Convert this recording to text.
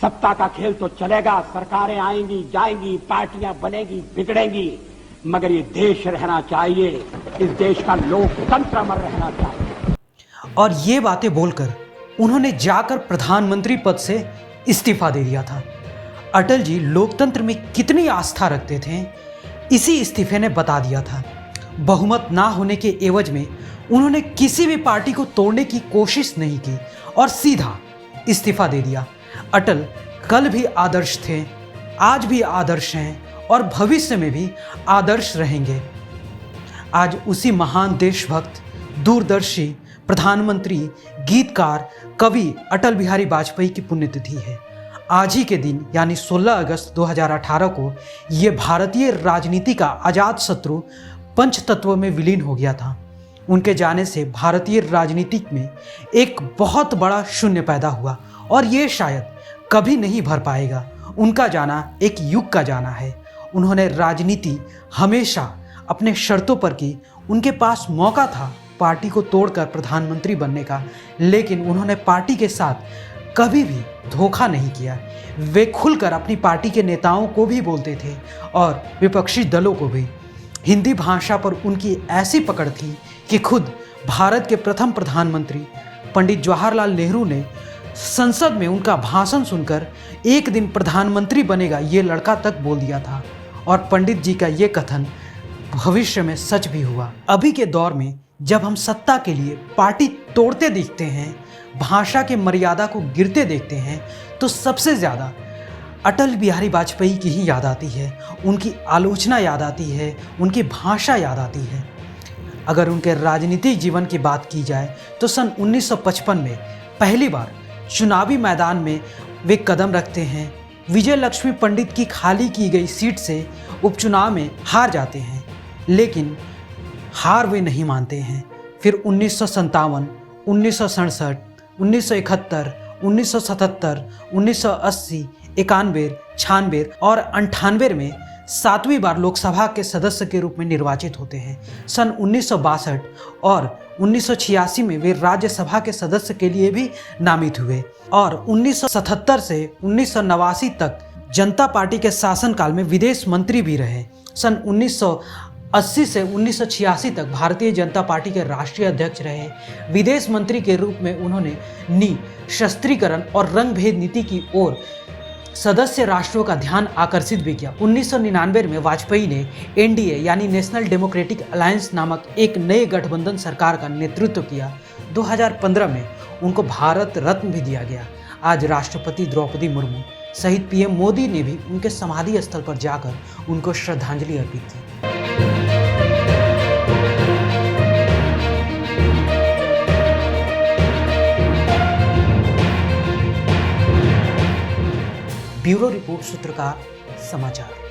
सत्ता का खेल तो चलेगा, सरकारें आएंगी जाएंगी, पार्टियां बनेगी बिगड़ेंगी, मगर ये देश रहना चाहिए, इस देश का लोकतंत्र अमर रहना चाहिए। और ये बातें बोलकर उन्होंने जाकर प्रधानमंत्री पद से इस्तीफा दे दिया था। अटल जी लोकतंत्र में कितनी आस्था रखते थे, इसी इस्तीफे ने बता दिया था। बहुमत ना होने के एवज में उन्होंने किसी भी पार्टी को तोड़ने की कोशिश नहीं की और सीधा इस्तीफा दे दिया। अटल कल भी आदर्श थे, आज भी आदर्श हैं और भविष्य में भी आदर्श रहेंगे। आज उसी महान देशभक्त, दूरदर्शी, प्रधानमंत्री, गीतकार, कवि अटल बिहारी वाजपेयी की पुण्यतिथि है। आज ही के दिन यानी 16 अगस्त 2018 को ये भारतीय राजनीति का अजात शत्रु पंचतत्व में विलीन हो गया था। उनके जाने से भारतीय राजनीति में एक बहुत बड़ा शून्य पैदा हुआ और ये शायद कभी नहीं भर पाएगा। उनका जाना एक युग का जाना है। उन्होंने राजनीति हमेशा अपने शर्तों पर की। उनके पास मौका था पार्टी को तोड़कर प्रधानमंत्री बनने का, लेकिन उन्होंने पार्टी के साथ कभी भी धोखा नहीं किया। वे खुलकर अपनी पार्टी के नेताओं को भी बोलते थे और विपक्षी दलों को भी। हिंदी भाषा पर उनकी ऐसी पकड़ थी कि खुद भारत के प्रथम प्रधानमंत्री पंडित जवाहरलाल नेहरू ने संसद में उनका भाषण सुनकर एक दिन प्रधानमंत्री बनेगा ये लड़का तक बोल दिया था। और पंडित जी का ये कथन भविष्य में सच भी हुआ। अभी के दौर में जब हम सत्ता के लिए पार्टी तोड़ते देखते हैं, भाषा के मर्यादा को गिरते देखते हैं, तो सबसे ज़्यादा अटल बिहारी वाजपेयी की ही याद आती है। उनकी आलोचना याद आती है, उनकी भाषा याद आती है। अगर उनके राजनीतिक जीवन की बात की जाए तो सन 1955 में पहली बार चुनावी मैदान में वे कदम रखते हैं। विजय लक्ष्मी पंडित की खाली की गई सीट से उपचुनाव में हार जाते हैं, लेकिन हार वे नहीं मानते हैं। फिर 1957, 1967, 1971, 1977, 1980, 91, 96 और 98 में 7वीं बार लोकसभा के सदस्य के रूप में निर्वाचित होते हैं। सन 1962 और 1986 में वे राज्यसभा के सदस्य के लिए भी नामित हुए और 1977 से 1989 तक जनता पार्टी के शासनकाल में विदेश मंत्री भी रहे। सन 1980 से 1986 तक भारतीय जनता पार्टी के राष्ट्रीय अध्यक्ष रहे। विदेश मंत्री के रूप में उन्होंने निशस्त्रीकरण और रंग भेद नीति की ओर सदस्य राष्ट्रों का ध्यान आकर्षित भी किया। 1999 में वाजपेयी ने एनडीए यानी नेशनल डेमोक्रेटिक अलायंस नामक एक नए गठबंधन सरकार का नेतृत्व किया। 2015 में उनको भारत रत्न भी दिया गया। आज राष्ट्रपति द्रौपदी मुर्मू सहित पीएम मोदी ने भी उनके समाधि स्थल पर जाकर उनको श्रद्धांजलि अर्पित की। ब्यूरो रिपोर्ट, सूत्रकार समाचार।